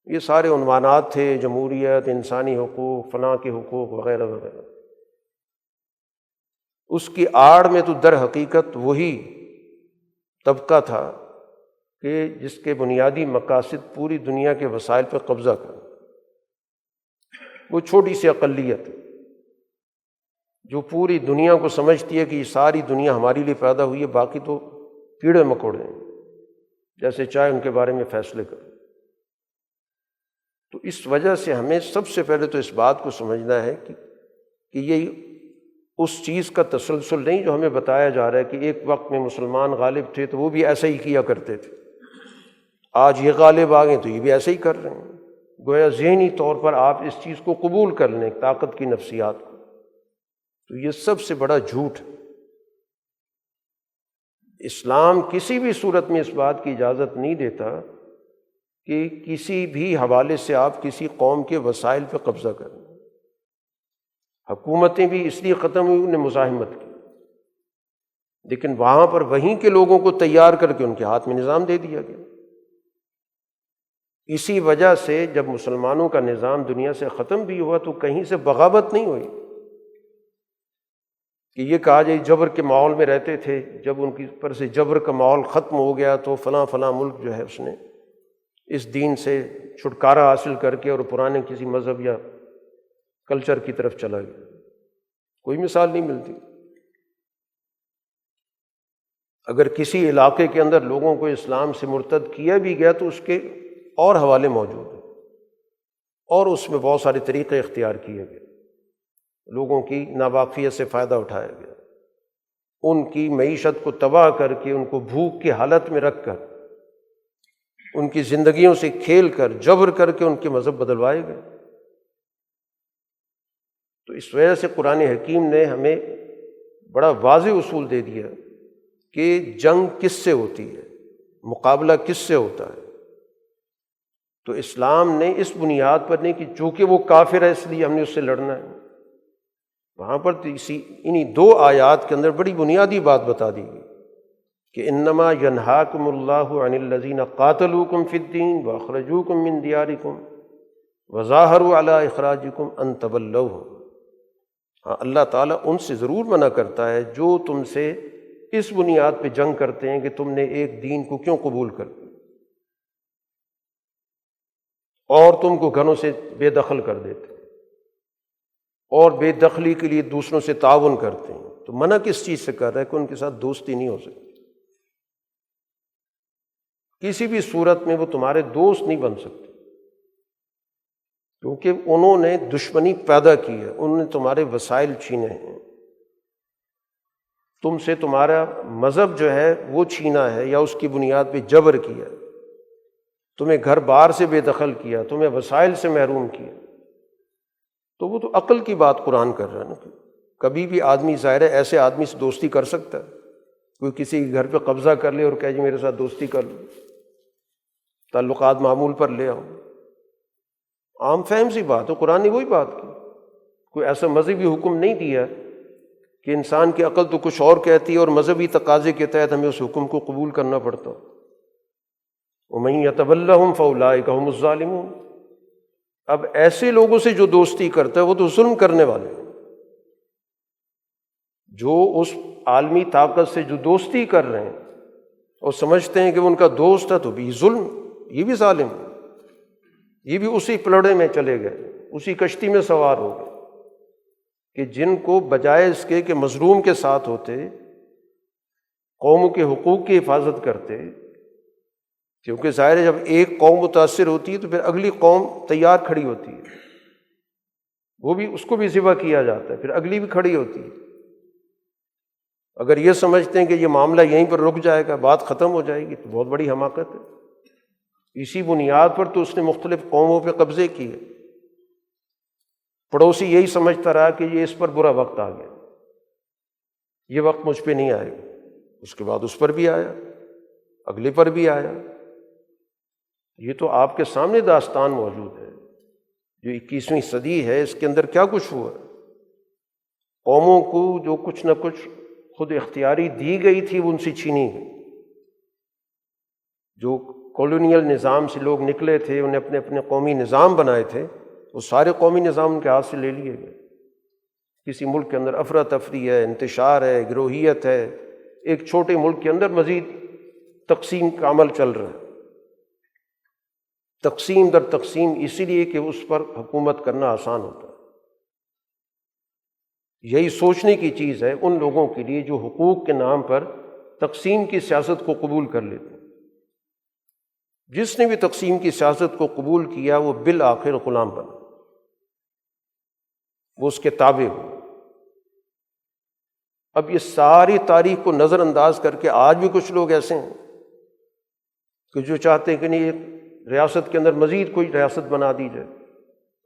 یہ سارے عنوانات تھے، جمہوریت، انسانی حقوق، فلاں کے حقوق وغیرہ وغیرہ۔ اس کی آڑ میں تو در حقیقت وہی طبقہ تھا کہ جس کے بنیادی مقاصد پوری دنیا کے وسائل پر قبضہ کرنا۔ وہ چھوٹی سی اقلیت جو پوری دنیا کو سمجھتی ہے کہ یہ ساری دنیا ہمارے لیے پیدا ہوئی ہے، باقی تو کیڑے مکوڑے ہیں، جیسے چاہے ان کے بارے میں فیصلے کریں۔ تو اس وجہ سے ہمیں سب سے پہلے تو اس بات کو سمجھنا ہے کہ یہ اس چیز کا تسلسل نہیں جو ہمیں بتایا جا رہا ہے کہ ایک وقت میں مسلمان غالب تھے تو وہ بھی ایسا ہی کیا کرتے تھے، آج یہ غالب آ گئے تو یہ بھی ایسے ہی کر رہے ہیں۔ گویا ذہنی طور پر آپ اس چیز کو قبول کر لیں، طاقت کی نفسیات کو، تو یہ سب سے بڑا جھوٹ ہے۔ اسلام کسی بھی صورت میں اس بات کی اجازت نہیں دیتا کہ کسی بھی حوالے سے آپ کسی قوم کے وسائل پہ قبضہ کریں۔ حکومتیں بھی اس لیے ختم ہوئی، انہیں مزاحمت کی، لیکن وہاں پر وہیں کے لوگوں کو تیار کر کے ان کے ہاتھ میں نظام دے دیا گیا۔ اسی وجہ سے جب مسلمانوں کا نظام دنیا سے ختم بھی ہوا تو کہیں سے بغاوت نہیں ہوئی کہ یہ کہا جائے جبر کے ماحول میں رہتے تھے، جب ان کی پر سے جبر کا ماحول ختم ہو گیا تو فلاں فلاں ملک جو ہے اس نے اس دین سے چھٹکارا حاصل کر کے اور پرانے کسی مذہب یا کلچر کی طرف چلا گیا۔ کوئی مثال نہیں ملتی۔ اگر کسی علاقے کے اندر لوگوں کو اسلام سے مرتد کیا بھی گیا تو اس کے اور حوالے موجود ہیں، اور اس میں بہت سارے طریقے اختیار کیے گئے، لوگوں کی ناواقفیت سے فائدہ اٹھایا گیا، ان کی معیشت کو تباہ کر کے ان کو بھوک کی حالت میں رکھ کر ان کی زندگیوں سے کھیل کر جبر کر کے ان کے مذہب بدلوائے گئے۔ تو اس وجہ سے قرآن حکیم نے ہمیں بڑا واضح اصول دے دیا کہ جنگ کس سے ہوتی ہے، مقابلہ کس سے ہوتا ہے۔ تو اسلام نے اس بنیاد پر نہیں کہ چونکہ وہ کافر ہے اس لیے ہم نے اس سے لڑنا ہے، وہاں پر انہی دو آیات کے اندر بڑی بنیادی بات بتا دی گئی کہ انما ینہاکم اللہ عن الذین قاتلوکم فی الدین واخرجوکم من دیارکم وظاہروا علی اخراجکم ان تولوہم۔ ہاں، اللہ تعالیٰ ان سے ضرور منع کرتا ہے جو تم سے اس بنیاد پہ جنگ کرتے ہیں کہ تم نے ایک دین کو کیوں قبول کر لیا اور تم کو گھروں سے بے دخل کر دیتے ہیں اور بے دخلی کے لیے دوسروں سے تعاون کرتے ہیں۔ تو منع کس چیز سے کر رہا ہے کہ ان کے ساتھ دوستی نہیں ہو سکتی، کسی بھی صورت میں وہ تمہارے دوست نہیں بن سکتے، کیونکہ انہوں نے دشمنی پیدا کی ہے، انہوں نے تمہارے وسائل چھینے ہیں، تم سے تمہارا مذہب جو ہے وہ چھینا ہے یا اس کی بنیاد پہ جبر کیا، تمہیں گھر بار سے بے دخل کیا، تمہیں وسائل سے محروم کیا۔ تو وہ تو عقل کی بات قرآن کر رہا ہے نا، کبھی بھی آدمی ظاہر ہے ایسے آدمی سے دوستی کر سکتا ہے، کوئی کسی کے گھر پہ قبضہ کر لے اور کہے جی میرے ساتھ دوستی کر لو، تعلقات معمول پر لے آؤ، عام فہم سی بات ہے، قرآن نے وہی بات کی، کوئی ایسا مذہبی حکم نہیں دیا کہ انسان کی عقل تو کچھ اور کہتی ہے اور مذہبی تقاضے کے تحت ہمیں اس حکم کو قبول کرنا پڑتا۔ وَمَن يَتَوَلَّهُمْ فَأُولَٰئِكَ هُمُ الظَّالِمُونَ۔ اب ایسے لوگوں سے جو دوستی کرتا ہے وہ تو ظلم کرنے والے ہیں، جو اس عالمی طاقت سے جو دوستی کر رہے ہیں اور سمجھتے ہیں کہ وہ ان کا دوست ہے تو بھی ظلم، یہ بھی ظالم ہے، یہ بھی اسی پلڑے میں چلے گئے، اسی کشتی میں سوار ہو گئے کہ جن کو بجائے اس کے کہ مظلوم کے ساتھ ہوتے، قوموں کے حقوق کی حفاظت کرتے، کیونکہ ظاہر ہے جب ایک قوم متاثر ہوتی ہے تو پھر اگلی قوم تیار کھڑی ہوتی ہے، وہ بھی اس کو بھی ذبح کیا جاتا ہے، پھر اگلی بھی کھڑی ہوتی ہے۔ اگر یہ سمجھتے ہیں کہ یہ معاملہ یہیں پر رک جائے گا، بات ختم ہو جائے گی، تو بہت بڑی حماقت ہے۔ اسی بنیاد پر تو اس نے مختلف قوموں پہ قبضے کیے، پڑوسی یہی سمجھتا رہا کہ یہ اس پر برا وقت آ گیا، یہ وقت مجھ پہ نہیں آئے گا، اس کے بعد اس پر بھی آیا، اگلے پر بھی آیا۔ یہ تو آپ کے سامنے داستان موجود ہے، جو 21ویں صدی ہے اس کے اندر کیا کچھ ہوا، قوموں کو جو کچھ نہ کچھ خود اختیاری دی گئی تھی وہ ان سے چھینی گئی، جو کالونیل نظام سے لوگ نکلے تھے، انہیں اپنے اپنے قومی نظام بنائے تھے، وہ سارے قومی نظام ان کے ہاتھ سے لے لیے گئے۔ کسی ملک کے اندر افراتفری ہے، انتشار ہے، گروہیت ہے، ایک چھوٹے ملک کے اندر مزید تقسیم کا عمل چل رہا ہے، تقسیم در تقسیم، اسی لیے کہ اس پر حکومت کرنا آسان ہوتا ہے۔ یہی سوچنے کی چیز ہے ان لوگوں کے لیے جو حقوق کے نام پر تقسیم کی سیاست کو قبول کر لیتے ہیں، جس نے بھی تقسیم کی سیاست کو قبول کیا وہ بالآخر غلام بنا، وہ اس کے تابع ہو۔ اب یہ ساری تاریخ کو نظر انداز کر کے آج بھی کچھ لوگ ایسے ہیں کہ جو چاہتے ہیں کہ نہیں ایک ریاست کے اندر مزید کوئی ریاست بنا دی جائے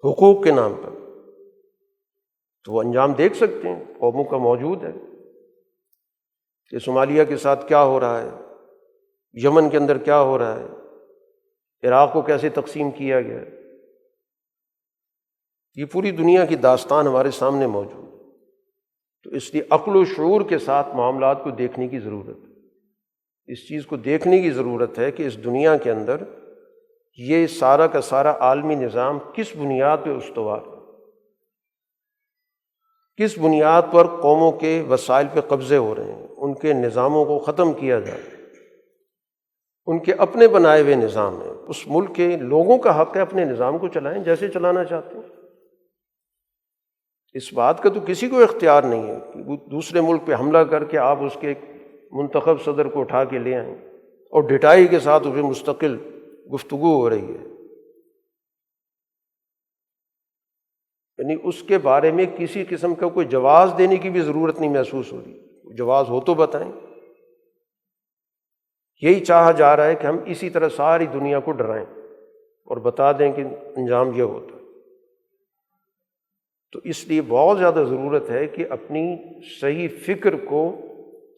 حقوق کے نام پر، تو وہ انجام دیکھ سکتے ہیں، قوموں کا موجود ہے کہ صومالیہ کے ساتھ کیا ہو رہا ہے، یمن کے اندر کیا ہو رہا ہے، عراق کو کیسے تقسیم کیا گیا ہے، یہ پوری دنیا کی داستان ہمارے سامنے موجود ہے۔ تو اس لیے عقل و شعور کے ساتھ معاملات کو دیکھنے کی ضرورت ہے، اس چیز کو دیکھنے کی ضرورت ہے کہ اس دنیا کے اندر یہ سارا کا سارا عالمی نظام کس بنیاد پہ استوار ہے، کس بنیاد پر قوموں کے وسائل پہ قبضے ہو رہے ہیں، ان کے نظاموں کو ختم کیا جائے، ان کے اپنے بنائے ہوئے نظام ہیں، اس ملک کے لوگوں کا حق ہے اپنے نظام کو چلائیں جیسے چلانا چاہتے ہیں۔ اس بات کا تو کسی کو اختیار نہیں ہے کہ وہ دوسرے ملک پہ حملہ کر کے آپ اس کے ایک منتخب صدر کو اٹھا کے لے آئیں اور ڈٹائی کے ساتھ اسے مستقل گفتگو ہو رہی ہے، یعنی اس کے بارے میں کسی قسم کا کوئی جواز دینے کی بھی ضرورت نہیں محسوس ہو رہی، جواز ہو تو بتائیں۔ یہی چاہا جا رہا ہے کہ ہم اسی طرح ساری دنیا کو ڈرائیں اور بتا دیں کہ انجام یہ ہوتا ہے۔ تو اس لیے بہت زیادہ ضرورت ہے کہ اپنی صحیح فکر کو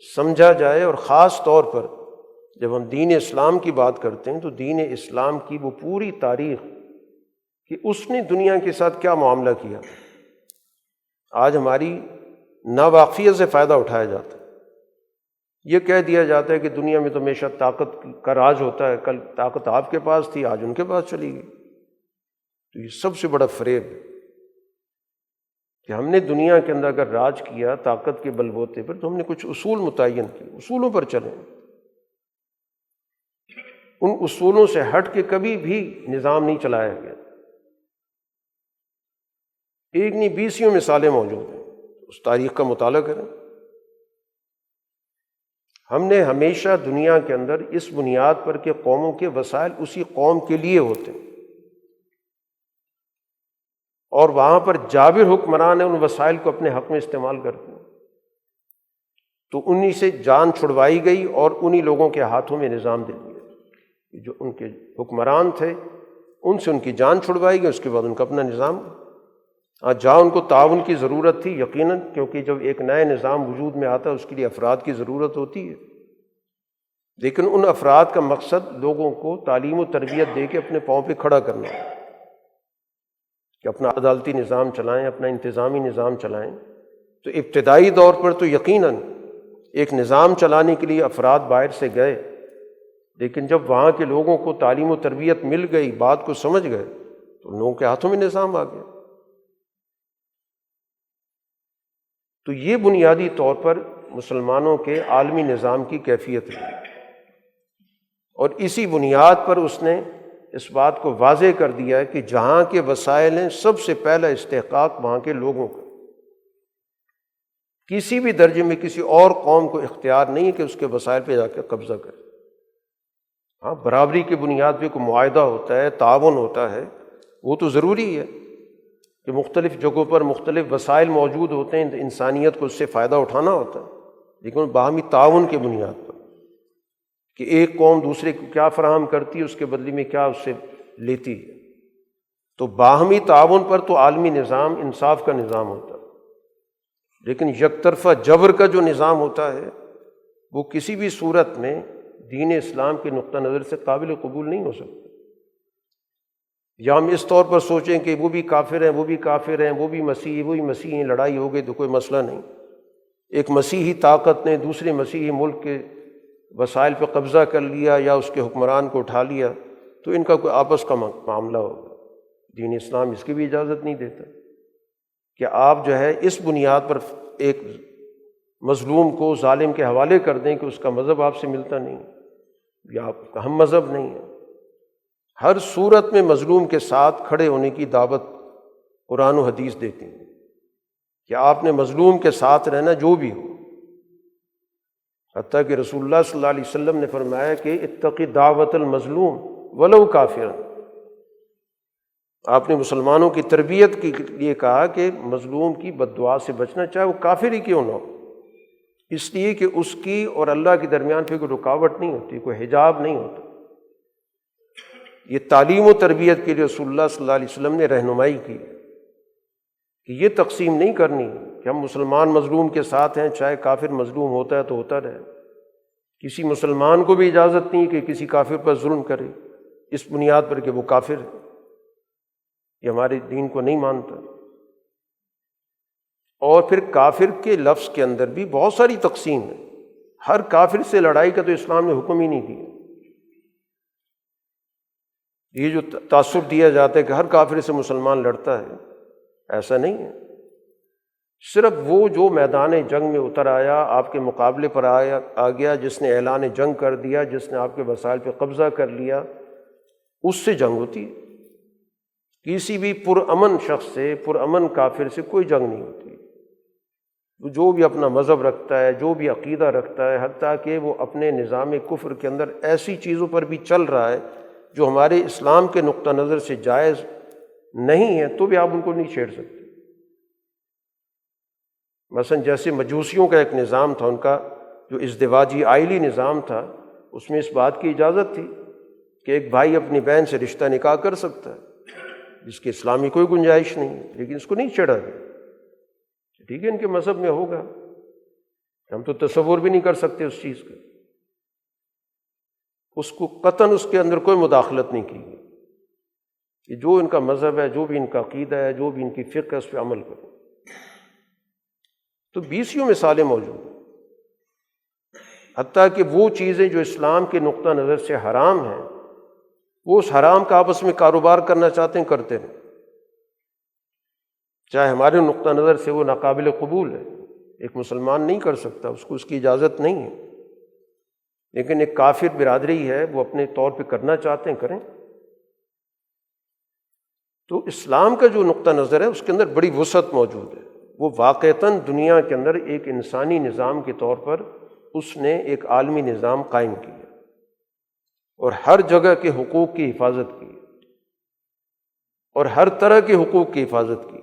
سمجھا جائے، اور خاص طور پر جب ہم دین اسلام کی بات کرتے ہیں تو دین اسلام کی وہ پوری تاریخ کہ اس نے دنیا کے ساتھ کیا معاملہ کیا۔ آج ہماری ناواقفیت سے فائدہ اٹھایا جاتا ہے، یہ کہہ دیا جاتا ہے کہ دنیا میں تو ہمیشہ طاقت کا راج ہوتا ہے، کل طاقت آپ کے پاس تھی آج ان کے پاس چلی گئی۔ تو یہ سب سے بڑا فریب ہے کہ ہم نے دنیا کے اندر اگر راج کیا طاقت کے بل بوتے پر تو ہم نے کچھ اصول متعین کیے، اصولوں پر چلیں، ان اصولوں سے ہٹ کے کبھی بھی نظام نہیں چلایا گیا۔ ایک نہیں بیسیوں مثالیں موجود ہیں، اس تاریخ کا مطالعہ کریں۔ ہم نے ہمیشہ دنیا کے اندر اس بنیاد پر کہ قوموں کے وسائل اسی قوم کے لیے ہوتے ہیں، اور وہاں پر جابر حکمران ہیں ان وسائل کو اپنے حق میں استعمال کرتے ہیں، تو انہی سے جان چھڑوائی گئی اور انہی لوگوں کے ہاتھوں میں نظام دل دیا۔ جو ان کے حکمران تھے ان سے ان کی جان چھڑوائی گئی، اس کے بعد ان کا اپنا نظام۔ جہاں ان کو تعاون کی ضرورت تھی یقیناً، کیونکہ جب ایک نئے نظام وجود میں آتا ہے اس کے لیے افراد کی ضرورت ہوتی ہے، لیکن ان افراد کا مقصد لوگوں کو تعلیم و تربیت دے کے اپنے پاؤں پہ کھڑا کرنا ہے کہ اپنا عدالتی نظام چلائیں، اپنا انتظامی نظام چلائیں۔ تو ابتدائی دور پر تو یقیناً ایک نظام چلانے کے لیے افراد باہر سے گئے، لیکن جب وہاں کے لوگوں کو تعلیم و تربیت مل گئی، بات کو سمجھ گئے، تو لوگوں کے ہاتھوں میں نظام آ گیا۔ تو یہ بنیادی طور پر مسلمانوں کے عالمی نظام کی کیفیت ہے، اور اسی بنیاد پر اس نے اس بات کو واضح کر دیا ہے کہ جہاں کے وسائل ہیں سب سے پہلا استحقاق وہاں کے لوگوں کا، کسی بھی درجے میں کسی اور قوم کو اختیار نہیں ہے کہ اس کے وسائل پہ جا کے قبضہ کرے۔ ہاں، برابری کی بنیاد پہ کوئی معاہدہ ہوتا ہے، تعاون ہوتا ہے، وہ تو ضروری ہے کہ مختلف جگہوں پر مختلف وسائل موجود ہوتے ہیں، انسانیت کو اس سے فائدہ اٹھانا ہوتا ہے، لیکن باہمی تعاون کی بنیاد پر کہ ایک قوم دوسرے کو کیا فراہم کرتی ہے، اس کے بدلے میں کیا اس سے لیتی ہے۔ تو باہمی تعاون پر تو عالمی نظام انصاف کا نظام ہوتا ہے، لیکن یک طرفہ جبر کا جو نظام ہوتا ہے وہ کسی بھی صورت میں دین اسلام کے نقطہ نظر سے قابل قبول نہیں ہو سکتا۔ یا ہم اس طور پر سوچیں کہ وہ بھی کافر ہیں، وہ بھی کافر ہیں، وہ بھی مسیحی، وہی مسیحی ہیں، لڑائی ہو گئی تو کوئی مسئلہ نہیں۔ ایک مسیحی طاقت نے دوسرے مسیحی ملک کے وسائل پہ قبضہ کر لیا یا اس کے حکمران کو اٹھا لیا تو ان کا کوئی آپس کا معاملہ ہوگا۔ دین اسلام اس کی بھی اجازت نہیں دیتا کہ آپ جو ہے اس بنیاد پر ایک مظلوم کو ظالم کے حوالے کر دیں کہ اس کا مذہب آپ سے ملتا نہیں یا آپ کا ہم مذہب نہیں ہے۔ ہر صورت میں مظلوم کے ساتھ کھڑے ہونے کی دعوت قرآن و حدیث دیتی ہیں کہ آپ نے مظلوم کے ساتھ رہنا جو بھی ہو، حتیٰ کہ رسول اللہ صلی اللہ علیہ وسلم نے فرمایا کہ اتقی دعوت المظلوم، ولو کافرا۔ آپ نے مسلمانوں کی تربیت کے لیے کہا کہ مظلوم کی بد دعا سے بچنا، چاہے وہ کافر ہی کیوں نہ ہو، اس لیے کہ اس کی اور اللہ کے درمیان پہ کوئی رکاوٹ نہیں ہوتی، کوئی حجاب نہیں ہوتا۔ یہ تعلیم و تربیت کے لیے رسول اللہ صلی اللہ علیہ وسلم نے رہنمائی کی کہ یہ تقسیم نہیں کرنی کہ ہم مسلمان مظلوم کے ساتھ ہیں، چاہے کافر مظلوم ہوتا ہے تو ہوتا رہے۔ کسی مسلمان کو بھی اجازت نہیں کہ کسی کافر پر ظلم کرے اس بنیاد پر کہ وہ کافر ہے، یہ ہمارے دین کو نہیں مانتا۔ اور پھر کافر کے لفظ کے اندر بھی بہت ساری تقسیم ہے، ہر کافر سے لڑائی کا تو اسلام نے حکم ہی نہیں دیا۔ یہ جو تعصب دیا جاتا ہے کہ ہر کافر سے مسلمان لڑتا ہے، ایسا نہیں ہے۔ صرف وہ جو میدان جنگ میں اتر آیا، آپ کے مقابلے پر آ گیا، جس نے اعلان جنگ کر دیا، جس نے آپ کے وسائل پہ قبضہ کر لیا، اس سے جنگ ہوتی ہے۔ کسی بھی پرامن شخص سے، پرامن کافر سے کوئی جنگ نہیں ہوتی۔ جو بھی اپنا مذہب رکھتا ہے، جو بھی عقیدہ رکھتا ہے، حتیٰ کہ وہ اپنے نظام کفر کے اندر ایسی چیزوں پر بھی چل رہا ہے جو ہمارے اسلام کے نقطہ نظر سے جائز نہیں ہے، تو بھی آپ ان کو نہیں چھیڑ سکتے۔ مثلا جیسے مجوسیوں کا ایک نظام تھا، ان کا جو ازدواجی آئلی نظام تھا، اس میں اس بات کی اجازت تھی کہ ایک بھائی اپنی بہن سے رشتہ نکاح کر سکتا ہے، جس کی اسلامی کوئی گنجائش نہیں ہے، لیکن اس کو نہیں چھیڑا گیا۔ ٹھیک ہے، ان کے مذہب میں ہوگا، ہم تو تصور بھی نہیں کر سکتے اس چیز کا۔ اس کو قطعاً اس کے اندر کوئی مداخلت نہیں کی گئی کہ جو ان کا مذہب ہے، جو بھی ان کا عقیدہ ہے، جو بھی ان کی فقہ ہے، اس پہ عمل کرو۔ تو 20 مثالیں موجود ہیں، حتیٰ کہ وہ چیزیں جو اسلام کے نقطہ نظر سے حرام ہیں، وہ اس حرام کا آپس میں کاروبار کرنا چاہتے ہیں، کرتے ہیں، چاہے ہمارے نقطہ نظر سے وہ ناقابل قبول ہے، ایک مسلمان نہیں کر سکتا، اس کو اس کی اجازت نہیں ہے، لیکن ایک کافر برادری ہے، وہ اپنے طور پہ کرنا چاہتے ہیں، کریں۔ تو اسلام کا جو نقطہ نظر ہے اس کے اندر بڑی وسعت موجود ہے۔ وہ واقعتاً دنیا کے اندر ایک انسانی نظام کے طور پر اس نے ایک عالمی نظام قائم کیا اور ہر جگہ کے حقوق کی حفاظت کی اور ہر طرح کے حقوق کی حفاظت کی۔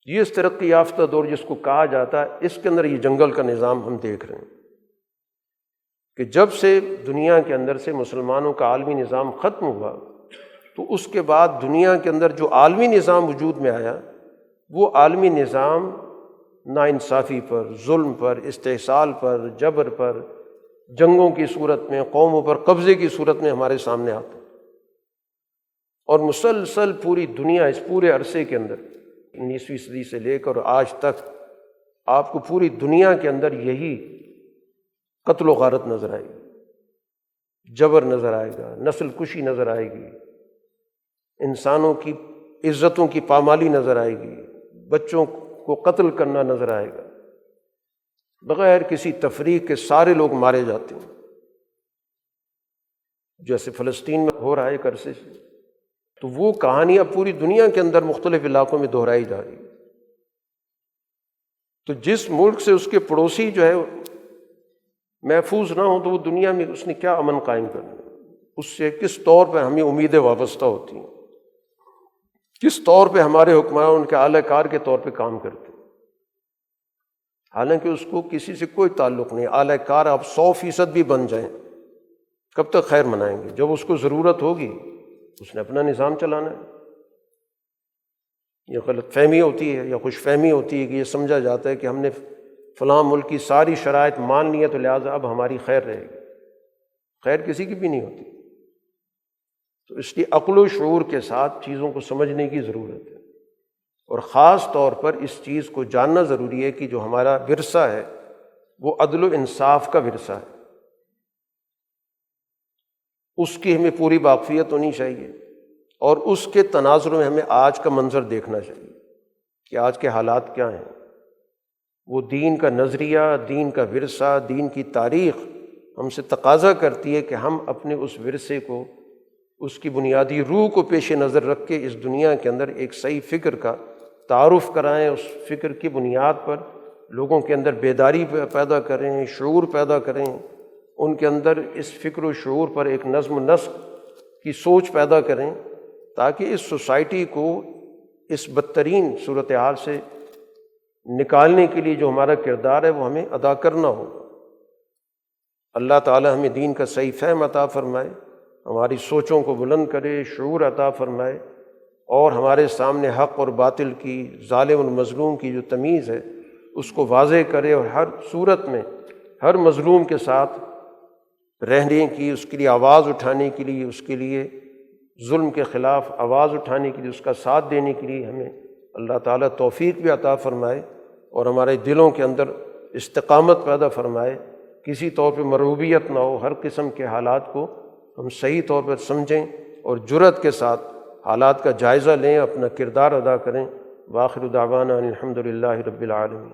یہ اس ترقی یافتہ دور جس کو کہا جاتا ہے، اس کے اندر یہ جنگل کا نظام ہم دیکھ رہے ہیں کہ جب سے دنیا کے اندر سے مسلمانوں کا عالمی نظام ختم ہوا، تو اس کے بعد دنیا کے اندر جو عالمی نظام وجود میں آیا، وہ عالمی نظام ناانصافی پر، ظلم پر، استحصال پر، جبر پر، جنگوں کی صورت میں، قوموں پر قبضے کی صورت میں ہمارے سامنے آتا ہے۔ اور مسلسل پوری دنیا اس پورے عرصے کے اندر 19ویں صدی سے لے کر آج تک آپ کو پوری دنیا کے اندر یہی قتل و غارت نظر آئے گی، جبر نظر آئے گا، نسل کشی نظر آئے گی، انسانوں کی عزتوں کی پامالی نظر آئے گی، بچوں کو قتل کرنا نظر آئے گا، بغیر کسی تفریق کے سارے لوگ مارے جاتے ہیں، جیسے فلسطین میں ہو رہا ہے ایک عرصے سے۔ تو وہ کہانی اب پوری دنیا کے اندر مختلف علاقوں میں دہرائی جا رہی ہے۔ تو جس ملک سے اس کے پڑوسی جو ہے محفوظ نہ ہو، تو وہ دنیا میں اس نے کیا امن قائم کرنا، اس سے کس طور پہ ہمیں امیدیں وابستہ ہوتی ہیں، کس طور پہ ہمارے حکمران ان کے اعلی کار کے طور پہ کام کرتے ہیں، حالانکہ اس کو کسی سے کوئی تعلق نہیں۔ اعلی کار آپ 100% بھی بن جائیں، کب تک خیر منائیں گے؟ جب اس کو ضرورت ہوگی اس نے اپنا نظام چلانا ہے۔ یہ غلط فہمی ہوتی ہے یا خوش فہمی ہوتی ہے کہ یہ سمجھا جاتا ہے کہ ہم نے فلاں ملک کی ساری شرائط مان لی ہے تو لہٰذا اب ہماری خیر رہے گی۔ خیر کسی کی بھی نہیں ہوتی۔ تو اس لیے عقل و شعور کے ساتھ چیزوں کو سمجھنے کی ضرورت ہے، اور خاص طور پر اس چیز کو جاننا ضروری ہے کہ جو ہمارا ورثہ ہے وہ عدل و انصاف کا ورثہ ہے، اس کی ہمیں پوری واقفیت ہونی چاہیے، اور اس کے تناظر میں ہمیں آج کا منظر دیکھنا چاہیے کہ آج کے حالات کیا ہیں۔ وہ دین کا نظریہ، دین کا ورثہ، دین کی تاریخ ہم سے تقاضا کرتی ہے کہ ہم اپنے اس ورثے کو، اس کی بنیادی روح کو پیش نظر رکھ کے اس دنیا کے اندر ایک صحیح فکر کا تعارف کرائیں، اس فکر کی بنیاد پر لوگوں کے اندر بیداری پیدا کریں، شعور پیدا کریں، ان کے اندر اس فکر و شعور پر ایک نظم و نسق کی سوچ پیدا کریں، تاکہ اس سوسائٹی کو اس بدترین صورتحال سے نکالنے کے لیے جو ہمارا کردار ہے وہ ہمیں ادا کرنا ہوگا۔ اللہ تعالی ہمیں دین کا صحیح فہم عطا فرمائے، ہماری سوچوں کو بلند کرے، شعور عطا فرمائے، اور ہمارے سامنے حق اور باطل کی، ظالم اور مظلوم کی جو تمیز ہے اس کو واضح کرے، اور ہر صورت میں ہر مظلوم کے ساتھ رہنے کی، اس کے لیے آواز اٹھانے کے لیے، اس کے لیے ظلم کے خلاف آواز اٹھانے کے لیے، اس کا ساتھ دینے کے لیے ہمیں اللہ تعالیٰ توفیق بھی عطا فرمائے، اور ہمارے دلوں کے اندر استقامت پیدا فرمائے، کسی طور پہ مرعوبیت نہ ہو، ہر قسم کے حالات کو ہم صحیح طور پر سمجھیں اور جرأت کے ساتھ حالات کا جائزہ لیں، اپنا کردار ادا کریں۔ وآخر دعوانا ان الحمد للہ رب العالمین۔